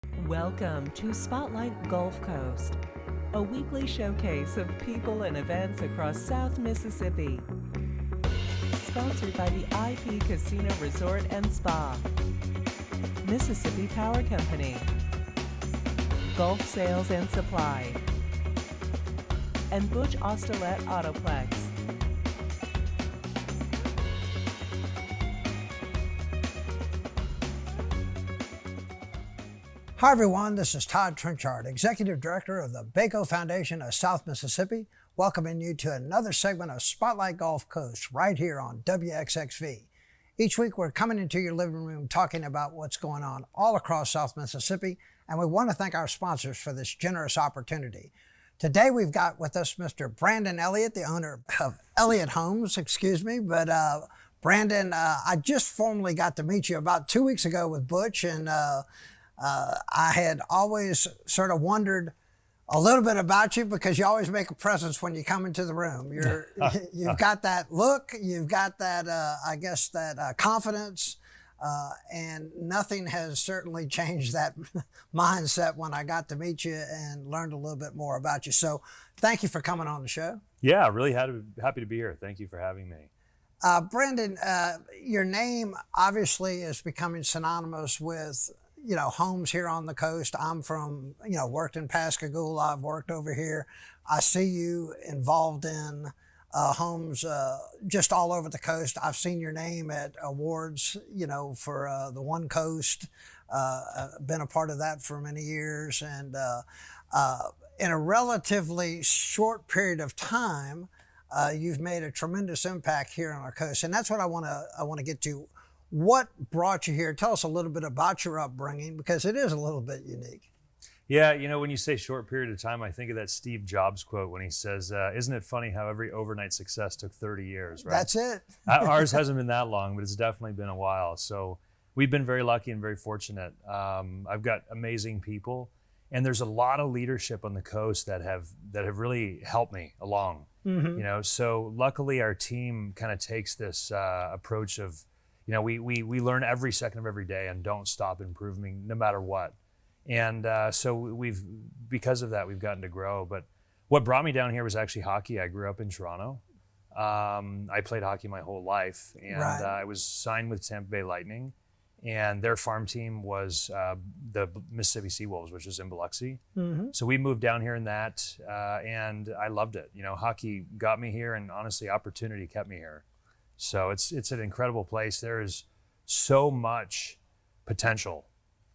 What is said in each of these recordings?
Welcome to Spotlight Gulf Coast, a weekly showcase of people and events across South Mississippi. Sponsored by the IP Casino Resort and Spa, Mississippi Power Company, Gulf Sales and Supply, and Butch Oustalet Autoplex. Hi everyone, this is Todd Trenchard, Executive Director of the Baco Foundation of South Mississippi, welcoming you to another segment of Spotlight Gulf Coast right here on WXXV. Each week we're coming into your living room talking about what's going on all across South Mississippi, and we want to thank our sponsors for this generous opportunity. Today we've got with us Mr. Brandon Elliott, the owner of Elliott Homes, Brandon, I just formally got to meet you about 2 weeks ago with Butch, and I had always sort of wondered a little bit about you because you always make a presence when you come into the room. You've got that look, you've got that, confidence, and nothing has certainly changed that mindset when I got to meet you and learned a little bit more about you. So thank you for coming on the show. Yeah, really happy to be here. Thank you for having me. Brandon, your name obviously is becoming synonymous with homes here on the coast. I'm from, worked in Pascagoula. I've worked over here. I see you involved in homes just all over the coast. I've seen your name at awards, for the One Coast. Been a part of that for many years. And in a relatively short period of time, you've made a tremendous impact here on our coast. And that's what I want to get to. What brought you here? Tell us a little bit about your upbringing, because it is a little bit unique. Yeah, when you say short period of time, I think of that Steve Jobs quote when he says, isn't it funny how every overnight success took 30 years, right? That's it. Ours hasn't been that long, but it's definitely been a while. So we've been very lucky and very fortunate. I've got amazing people, and there's a lot of leadership on the coast that have really helped me along. Mm-hmm. So luckily our team kind of takes this approach of, we learn every second of every day and don't stop improving no matter what. And so because of that, we've gotten to grow. But what brought me down here was actually hockey. I grew up in Toronto. I played hockey my whole life, and Right. I was signed with Tampa Bay Lightning, and their farm team was the Mississippi Seawolves, which is in BILOXI. Mm-hmm. So we moved down here in that, and I loved it. Hockey got me here, and honestly, opportunity kept me here. So it's an incredible place. There is so much potential,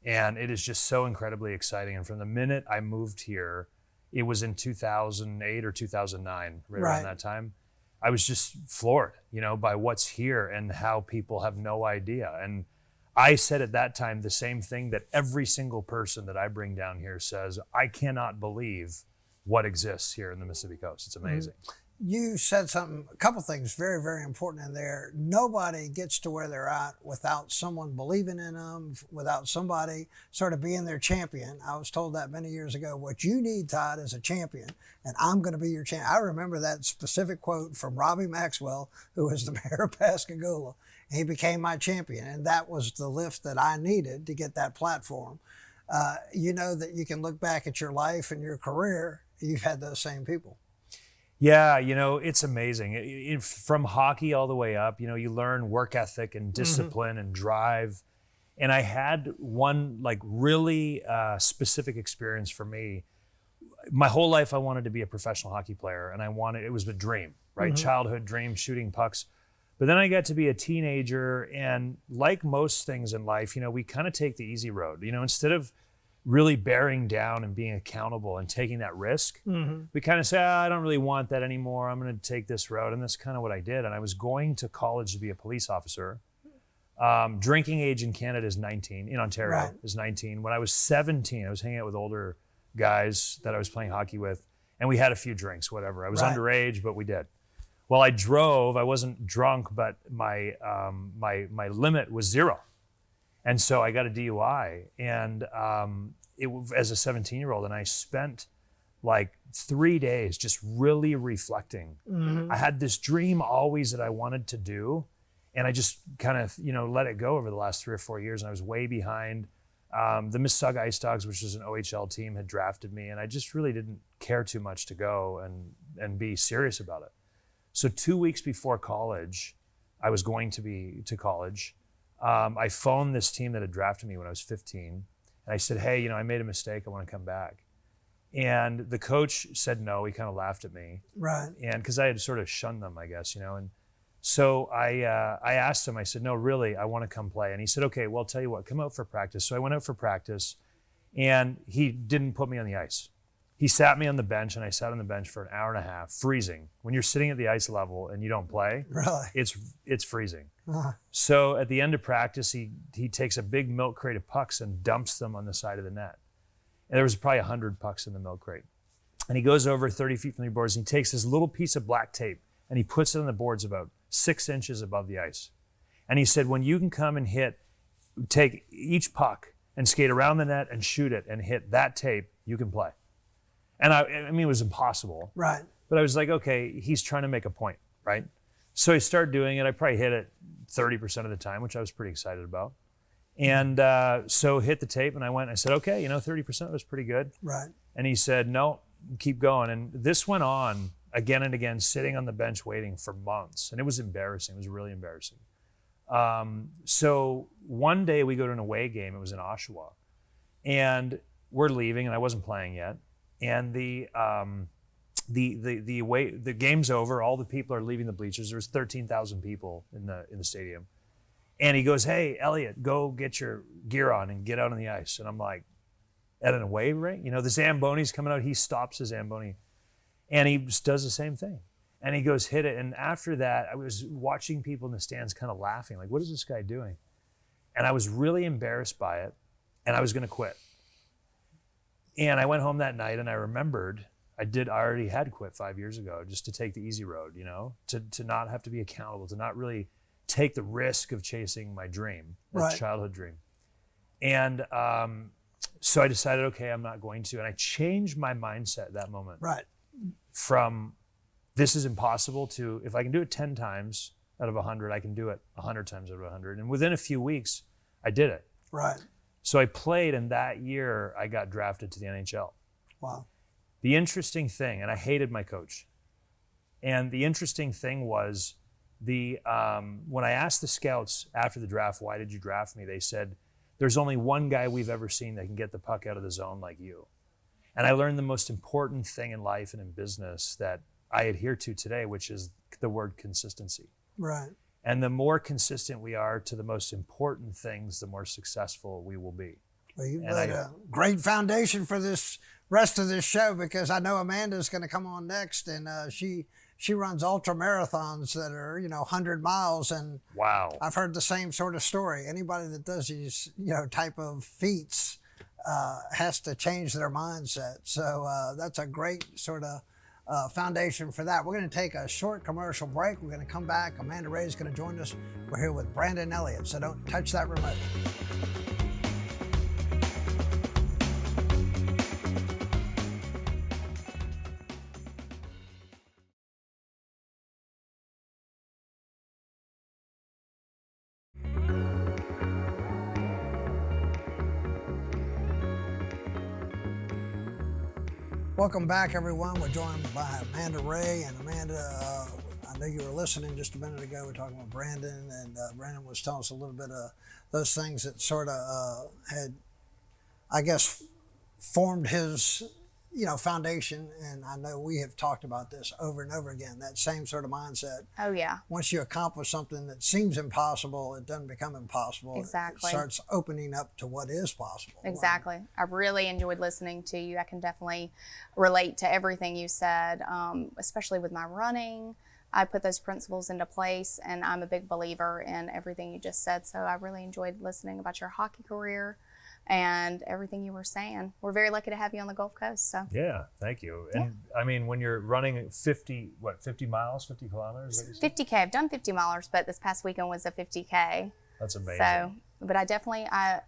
and it is just so incredibly exciting. And from the minute I moved here, it was in 2008 or 2009, right around that time, I was just floored, by what's here and how people have no idea. And I said at that time the same thing that every single person that I bring down here says, I cannot believe what exists here in the Mississippi coast. It's amazing. Mm-hmm. You said a couple things very, very important in there. Nobody gets to where they're at without someone believing in them, without somebody sort of being their champion. I was told that many years ago. What you need, Todd, is a champion, and I'm going to be your champion. I remember that specific quote from Robbie Maxwell, who was the mayor of Pascagoula. He became my champion, and that was the lift that I needed to get that platform. That you can look back at your life and your career, you've had those same people. Yeah, it's amazing. From hockey all the way up, you learn work ethic and discipline and drive. And I had one really specific experience for me. My whole life I wanted to be a professional hockey player, and it was a dream, right? Mm-hmm. Childhood dream, shooting pucks. But then I got to be a teenager, and like most things in life, we kind of take the easy road. Instead of really bearing down and being accountable and taking that risk, we kind of say, I don't really want that anymore. I'm going to take this road. And that's kind of what I did. And I was going to college to be a police officer. Drinking age in Canada is 19, in Ontario is 19. When I was 17, I was hanging out with older guys that I was playing hockey with, and we had a few drinks, whatever. I was underage, but we did. Well, I drove. I wasn't drunk, but my limit was 0. And so I got a DUI, and it was as a 17-year-old, and I spent 3 days just really reflecting. Mm-hmm. I had this dream always that I wanted to do, and I just kind of, let it go over the last 3 or 4 years, and I was way behind. The Mississauga Ice Dogs, which is an OHL team, had drafted me, and I just really didn't care too much to go and be serious about it. So 2 weeks before college, I was going to be to college. I phoned this team that had drafted me when I was 15, and I said, hey, I made a mistake. I want to come back. And the coach said no. He kind of laughed at me. Right. And because I had sort of shunned them, I guess, and so I asked him, I said, no, really, I want to come play. And he said, okay, well, I'll tell you what, come out for practice. So I went out for practice, and he didn't put me on the ice. He sat me on the bench, and I sat on the bench for an hour and a half, freezing. When you're sitting at the ice level and you don't play, really, it's freezing. Uh-huh. So at the end of practice, he takes a big milk crate of pucks and dumps them on the side of the net. And there was probably 100 pucks in the milk crate. And he goes over 30 feet from the boards, and he takes this little piece of black tape, and he puts it on the boards about 6 inches above the ice. And he said, when you can come and take each puck and skate around the net and shoot it and hit that tape, you can play. And I mean, it was impossible. Right. But I was like, okay, he's trying to make a point, right? So I started doing it. I probably hit it 30% of the time, which I was pretty excited about. And so hit the tape, and I went and I said, okay, 30% was pretty good. Right. And he said, no, keep going. And this went on again and again, sitting on the bench waiting for months. And it was embarrassing. It was really embarrassing. So one day we go to an away game. It was in Oshawa. And we're leaving, and I wasn't playing yet. And the game's over. All the people are leaving the bleachers. There was 13,000 people in the stadium. And he goes, hey, Elliott, go get your gear on and get out on the ice. And I'm like, at an away rink? The Zamboni's coming out. He stops the Zamboni. And he just does the same thing. And he goes, hit it. And after that, I was watching people in the stands kind of laughing, like, what is this guy doing? And I was really embarrassed by it. And I was going to quit. And I went home that night, and I remembered I already had quit 5 years ago, just to take the easy road, to not have to be accountable, to not really take the risk of chasing my dream, that childhood dream. And so I decided, okay, I'm not going to. And I changed my mindset at that moment. Right. From this is impossible to, if I can do it 10 times out of 100, I can do it 100 times out of 100. And within a few weeks, I did it. Right. So I played, and that year I got drafted to the NHL. Wow. The interesting thing, and I hated my coach, and the interesting thing was when I asked the scouts after the draft, why did you draft me? They said, there's only one guy we've ever seen that can get the puck out of the zone like you. And I learned the most important thing in life and in business that I adhere to today, which is the word consistency. Right. And the more consistent we are to the most important things, the more successful we will be. Well, you've laid a great foundation for this rest of this show, because I know Amanda's going to come on next, and she runs ultra marathons that are 100 miles, and wow, I've heard the same sort of story. Anybody that does these type of feats has to change their mindset. So that's a great sort of foundation for that. We're going to take a short commercial break. We're going to come back. Amanda Ray is going to join us. We're here with Brandon Elliott, so don't touch that remote. Welcome back, everyone. We're joined by Amanda Ray. And Amanda, I know you were listening just a minute ago. We're talking about Brandon, and Brandon was telling us a little bit of those things that sort of had, I guess, formed his, foundation. And I know we have talked about this over and over again, that same sort of mindset. Oh, yeah. Once you accomplish something that seems impossible, it doesn't become impossible. Exactly. It starts opening up to what is possible. Exactly. I really enjoyed listening to you. I can definitely relate to everything you said, especially with my running. I put those principles into place, and I'm a big believer in everything you just said. So I really enjoyed listening about your hockey career and everything you were saying. We're very lucky to have you on the Gulf Coast. So yeah, thank you. And I mean, when you're running 50 miles, 50 kilometers? 50K. I've done 50 milers, but this past weekend was a 50K. That's amazing. So, but I definitely, I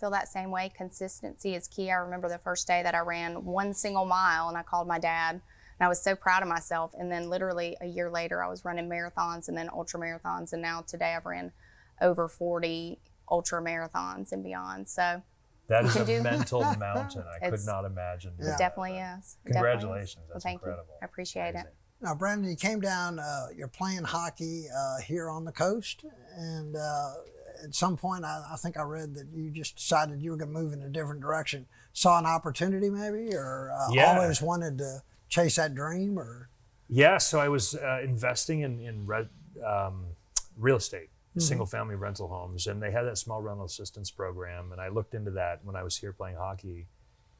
feel that same way. Consistency is key. I remember the first day that I ran one single mile, and I called my dad, and I was so proud of myself. And then literally a year later, I was running marathons and then ultra marathons. And now today I've ran over 40 ultra marathons and beyond. So That is can a do- mental mountain. I could It's- not imagine. It doing definitely that. is. It definitely is. Congratulations. Well, That's thank incredible. you. I appreciate Amazing. it. Now, Brandon, you came down, you're playing hockey here on the coast, and at some point, I think I read that you just decided you were going to move in a different direction. Saw an opportunity, maybe, or Yeah. always wanted to chase that dream, or Yeah, so I was investing in real estate, single-family rental homes, and they had that small rental assistance program, and I looked into that when I was here playing hockey,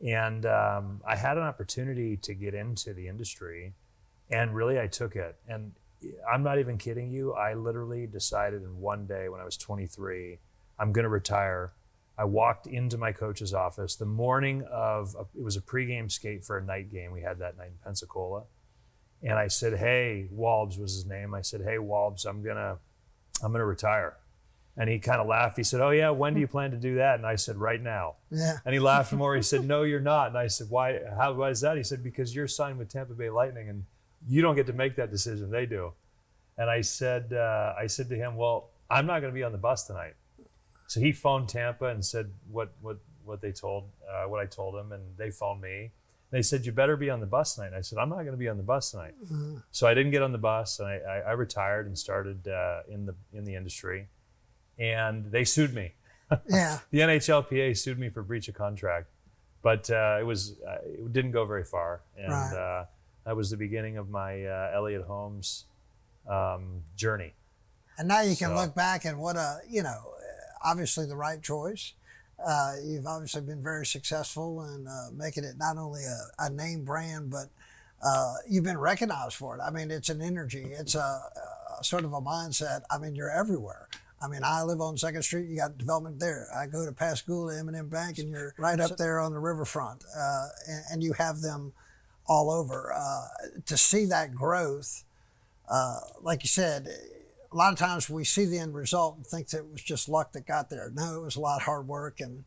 and I had an opportunity to get into the industry, and really I took it. And I'm not even kidding you. I literally decided in one day when I was 23, I'm going to retire. I walked into my coach's office the morning of, it was a pregame skate for a night game we had that night in Pensacola. And I said, hey, Walbs was his name. I said, hey, Walbs, I'm gonna retire. And he kind of laughed. He said, oh yeah, when do you plan to do that? And I said, right now. yeah, And he laughed more. He said, no, you're not. And I said, why is that? He said, because you're signed with Tampa Bay Lightning and you don't get to make that decision, they do. And I said to him, well, I'm not gonna be on the bus tonight. So he phoned Tampa and said what I told him, and they phoned me. They said, you better be on the bus tonight. And I said, I'm not going to be on the bus tonight. So I didn't get on the bus, and I retired and started in the industry. And they sued me. yeah. The NHLPA sued me for breach of contract, but it didn't go very far. And Right. that was the beginning of my Elliott Homes journey. And now you can So- look back and what obviously the right choice. You've obviously been very successful in making it not only a name brand, but you've been recognized for it. I mean, it's an energy. It's a sort of a mindset. I mean, you're everywhere. I mean, I live on 2nd Street. You got development there. I go to Pascagoula, M&M Bank, and you're right up there on the riverfront. And you have them all over. To see that growth, like you said, a lot of times we see the end result and think that it was just luck that got there. No, it was a lot of hard work and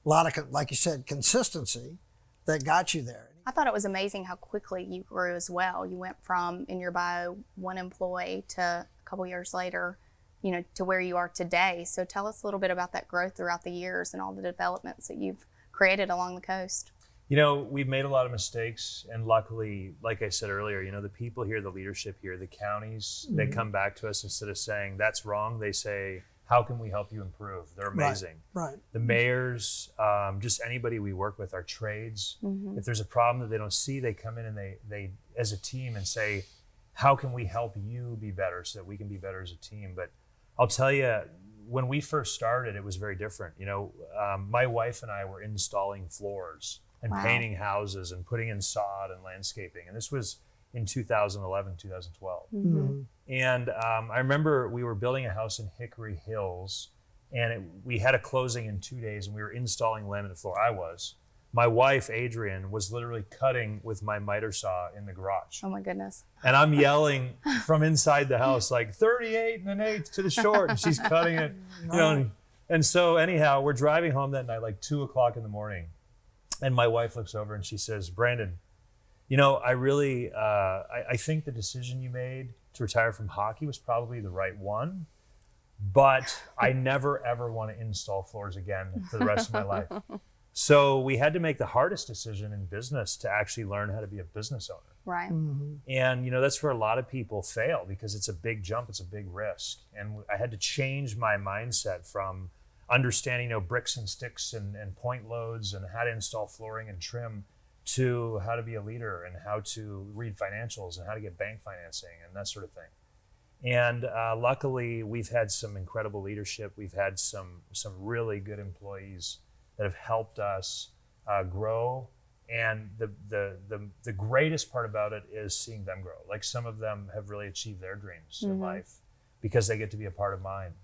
a lot of, like you said, consistency that got you there. I thought it was amazing how quickly you grew as well. You went from, in your bio, 1 employee to a couple years later, to where you are today. So tell us a little bit about that growth throughout the years and all the developments that you've created along the coast. We've made a lot of mistakes, and luckily, like I said earlier, the people here, the leadership here, the counties, they come back to us instead of saying, that's wrong. They say, how can we help you improve? They're amazing. Right. The mayors, just anybody we work with, our trades, if there's a problem that they don't see, they come in and they as a team and say, how can we help you be better so that we can be better as a team? But I'll tell you, when we first started, it was very different. My wife and I were installing floors and Wow. painting houses and putting in sod and landscaping. And this was in 2011, 2012. And I remember we were building a house in Hickory Hills, and we had a closing in 2 days, and we were installing laminate floor. My wife, Adrian, was literally cutting with my miter saw in the garage. Oh my goodness. And I'm yelling from inside the house, like 38 1/8 to the short, and she's cutting it, And so anyhow, we're driving home that night, like 2 o'clock in the morning. And my wife looks over and she says, Brandon, I think the decision you made to retire from hockey was probably the right one, but I never, ever want to install floors again for the rest of my life. So we had to make the hardest decision in business to actually learn how to be a business owner. Right. And, that's where a lot of people fail, because it's a big jump, it's a big risk. And I had to change my mindset from understanding, bricks and sticks and point loads and how to install flooring and trim, to how to be a leader and how to read financials and how to get bank financing and that sort of thing. And luckily, we've had some incredible leadership. We've had some really good employees that have helped us grow. And the greatest part about it is seeing them grow. Like, some of them have really achieved their dreams in life because they get to be a part of mine.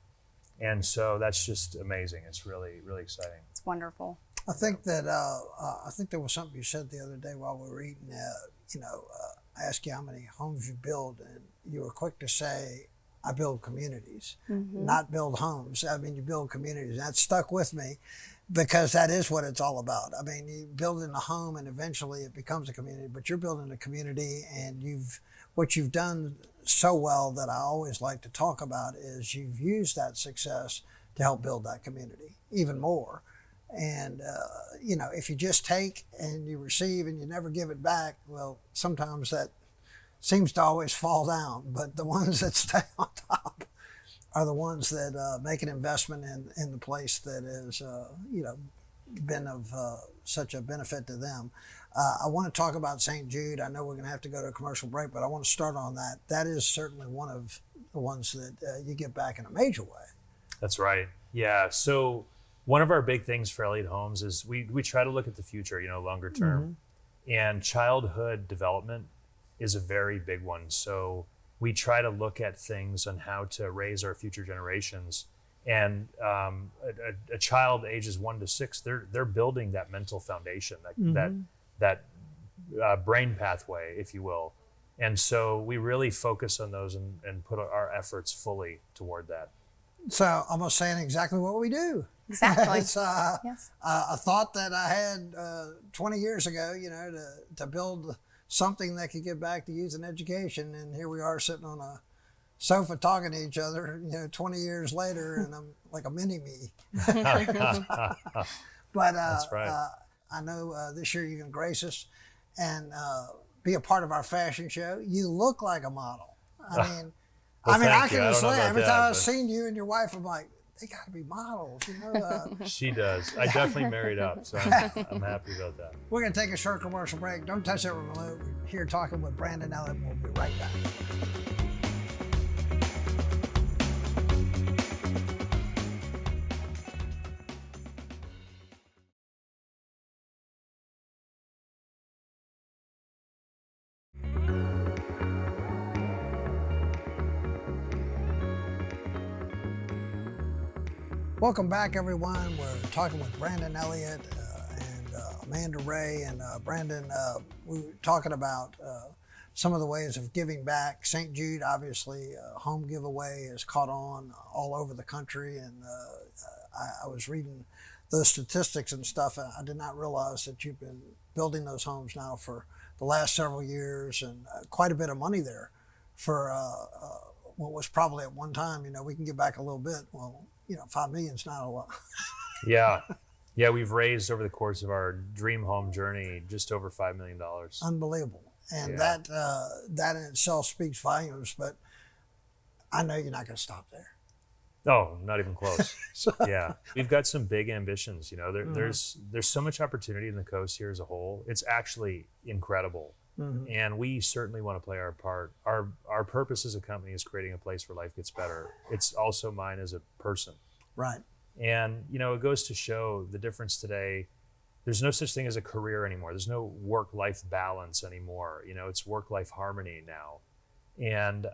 And so that's just amazing. It's really, really exciting. It's wonderful. I think that I think there was something you said the other day while we were eating. I asked you how many homes you build, and you were quick to say, "I build communities, not build homes." I mean, you build communities. And that stuck with me, because that is what it's all about. I mean, you build in a home, and eventually it becomes a community. But you're building a community, and what you've done so well that I always like to talk about is you've used that success to help build that community even more. And, if you just take and you receive and you never give it back, well, sometimes that seems to always fall down. But the ones that stay on top are the ones that make an investment in the place that is, been of such a benefit to them. I want to talk about St. Jude. I know we're going to have to go to a commercial break, but I want to start on that. That is certainly one of the ones that you give back in a major way. That's right. Yeah. So one of our big things for Elliott Homes is we try to look at the future, longer term. And childhood development is a very big one. So we try to look at things on how to raise our future generations. And a child ages 1 to 6, they're building that mental foundation, that brain pathway, if you will. And so we really focus on those and put our efforts fully toward that. So almost saying exactly what we do. Exactly. It's Yes. a thought that I had 20 years ago, to build something that could give back to youth and education. And here we are sitting on a sofa talking to each other, 20 years later, and I'm like a mini-me. But That's right. I know this year you're going to grace us and be a part of our fashion show. You look like a model. I mean, Well, I thank you. can I don't just know say about every that, time I've but- seen you and your wife, I'm like, they got to be models, She does. I definitely married up, so I'm happy about that. We're going to take a short commercial break. Don't touch that remote. We're here talking with Brandon Elliott. We'll be right back. Welcome back, everyone. We're talking with Brandon Elliott and Amanda Ray. And Brandon, we were talking about some of the ways of giving back. St. Jude, obviously, home giveaway has caught on all over the country. And I was reading those statistics and stuff. And I did not realize that you've been building those homes now for the last several years, and quite a bit of money there for what was probably at one time, we can give back a little bit. Well, $5 million is not a lot. Yeah. Yeah, we've raised over the course of our dream home journey just over $5 million. Unbelievable. And Yeah. that in itself speaks volumes, but I know you're not going to stop there. Oh, not even close. So, Yeah, we've got some big ambitions. There's so much opportunity in the coast here as a whole. It's actually incredible, and we certainly want to play our part. Our purpose as a company is creating a place where life gets better. It's also mine as a person, right. and it goes to show the difference today. There's no such thing as a career anymore. There's no work-life balance anymore. It's work-life harmony now. And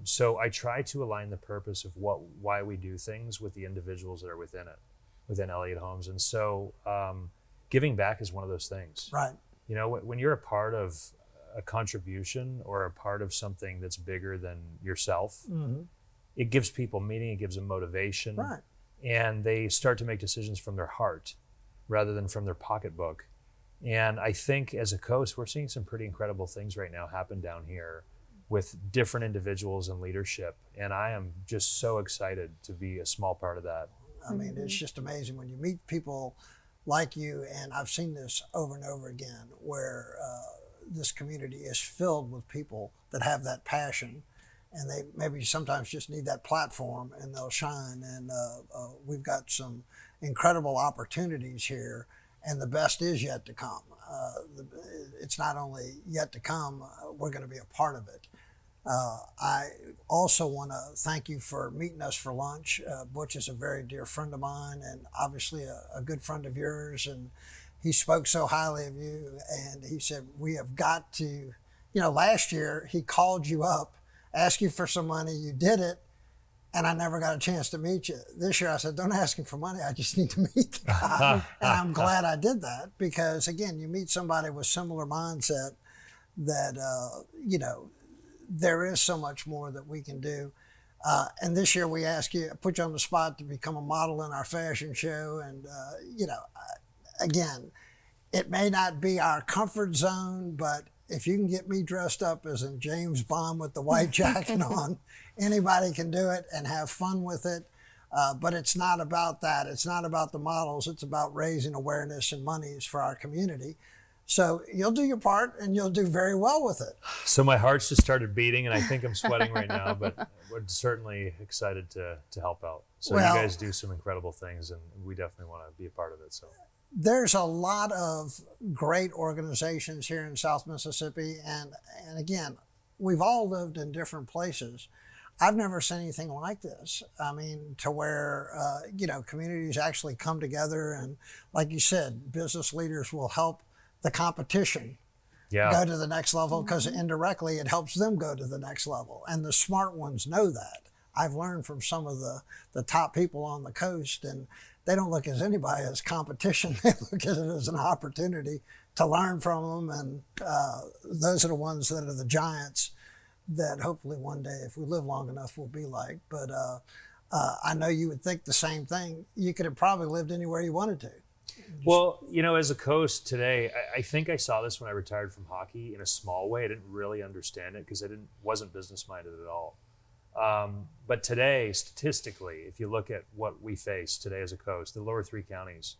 so I try to align the purpose of why we do things with the individuals that are within Elliott Homes. And so giving back is one of those things. Right. When you're a part of a contribution or a part of something that's bigger than yourself, it gives people meaning, it gives them motivation. Right. And they start to make decisions from their heart rather than from their pocketbook. And I think as a coast, we're seeing some pretty incredible things right now happen down here with different individuals and leadership. And I am just so excited to be a small part of that. I mean, it's just amazing when you meet people like you, and I've seen this over and over again, where this community is filled with people that have that passion, and they maybe sometimes just need that platform and they'll shine. And we've got some incredible opportunities here, and the best is yet to come. It's not only yet to come, we're going to be a part of it. I also want to thank you for meeting us for lunch. Butch is a very dear friend of mine, and obviously a good friend of yours, and he spoke so highly of you, and he said, we have got to, last year he called you up, asked you for some money, you did it, and I never got a chance to meet you. This year I said, don't ask him for money, I just need to meet the guy. And I'm glad I did that, because again, you meet somebody with similar mindset that, there is so much more that we can do. And this year we ask you, put you on the spot to become a model in our fashion show. And, again, it may not be our comfort zone, but if you can get me dressed up as in James Bond with the white jacket on, anybody can do it and have fun with it. But it's not about that. It's not about the models. It's about raising awareness and monies for our community. So you'll do your part, and you'll do very well with it. So my heart's just started beating, and I think I'm sweating right now, but we're certainly excited to help out. So Well, you guys do some incredible things, and we definitely want to be a part of it. So there's a lot of great organizations here in South Mississippi, and again, we've all lived in different places. I've never seen anything like this. I mean, to where, communities actually come together, and like you said, business leaders will help the competition go to the next level, because indirectly it helps them go to the next level. And the smart ones know that. I've learned from some of the top people on the coast, and they don't look at anybody as competition. They look at it as an opportunity to learn from them. And those are the ones that are the giants that hopefully one day, if we live long enough, we'll be like. But I know you would think the same thing. You could have probably lived anywhere you wanted to. Well, as a coach today, I think I saw this when I retired from hockey in a small way. I didn't really understand it because wasn't business minded at all. But today, statistically, if you look at what we face today as a coach, the lower three counties,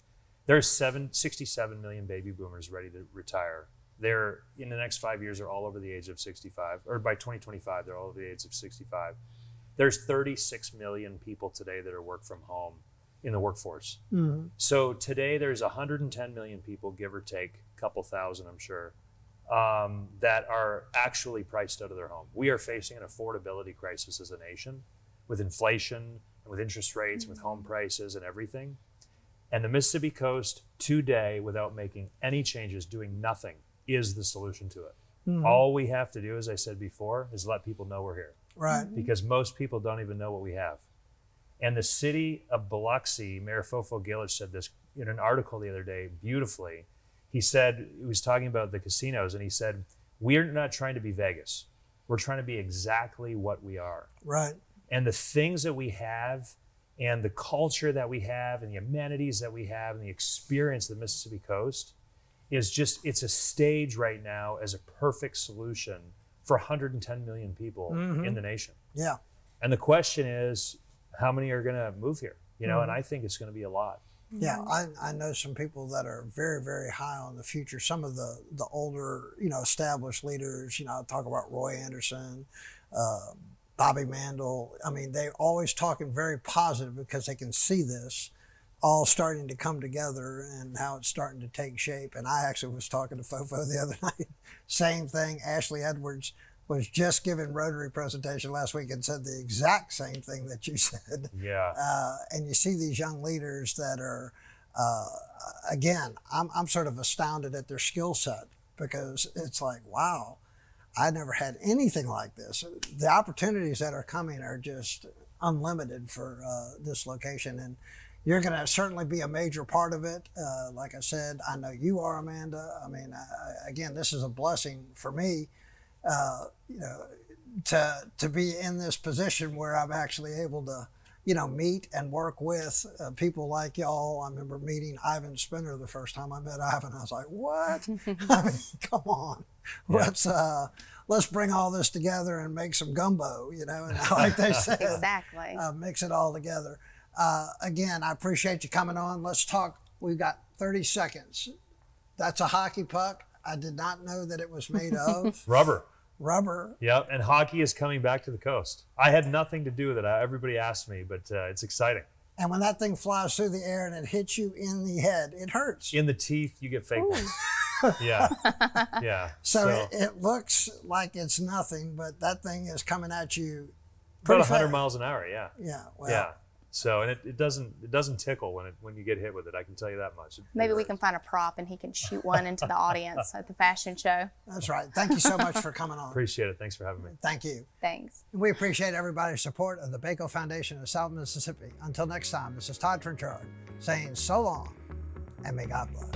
there's 67 million baby boomers ready to retire. They're in the next 5 years are all over the age of 65, or by 2025, they're all over the age of 65. There's 36 million people today that are work from home in the workforce. Mm-hmm. So today there's 110 million people, give or take a couple thousand, I'm sure, that are actually priced out of their home. We are facing an affordability crisis as a nation with inflation and with interest rates, with home prices and everything. And the Mississippi coast today, without making any changes, doing nothing, is the solution to it. Mm-hmm. All we have to do, as I said before, is let people know we're here. Right. Because most people don't even know what we have. And the city of Biloxi, Mayor Fofo Gilich said this in an article the other day beautifully. He was talking about the casinos, and he said, we're not trying to be Vegas. We're trying to be exactly what we are. Right. And the things that we have, and the culture that we have, and the amenities that we have, and the experience of the Mississippi coast it's a stage right now as a perfect solution for 110 million people in the nation. Yeah. And the question is, how many are going to move here? And I think it's going to be a lot. Yeah, I know some people that are very, very high on the future. Some of the older, established leaders, I talk about Roy Anderson, Bobby Mandel. I mean, they're always talking very positive because they can see this all starting to come together and how it's starting to take shape. And I actually was talking to Fofo the other night, same thing. Ashley Edwards was just giving Rotary presentation last week and said the exact same thing that you said. Yeah. And you see these young leaders that are, again, I'm sort of astounded at their skill set, because it's like, wow, I never had anything like this. The opportunities that are coming are just unlimited for this location. And you're going to certainly be a major part of it. Like I said, I know you are, Amanda. I mean, again, this is a blessing for me. To be in this position where I'm actually able to, meet and work with people like y'all. I remember meeting Ivan Spinner the first time I met Ivan. I was like, what? I mean, come on, yeah. Let's bring all this together and make some gumbo, and like they said, Exactly. Mix it all together. Again, I appreciate you coming on. Let's talk. We've got 30 seconds. That's a hockey puck. I did not know that it was made of rubber. Yeah, and hockey is coming back to the coast. I had nothing to do with it. Everybody asked me, but it's exciting. And when that thing flies through the air and it hits you in the head, it hurts. In the teeth, you get fake ones. Yeah. Yeah. So it looks like it's nothing, but that thing is coming at you about 100 miles an hour. Yeah. Yeah. Well, yeah. So, and it doesn't tickle when you get hit with it. I can tell you that much. Maybe we can find a prop and he can shoot one into the audience at the fashion show. That's right. Thank you so much for coming on. Appreciate it. Thanks for having me. Thank you. Thanks. We appreciate everybody's support of the Baco Foundation of South Mississippi. Until next time, this is Todd Trenchard saying so long and may God bless.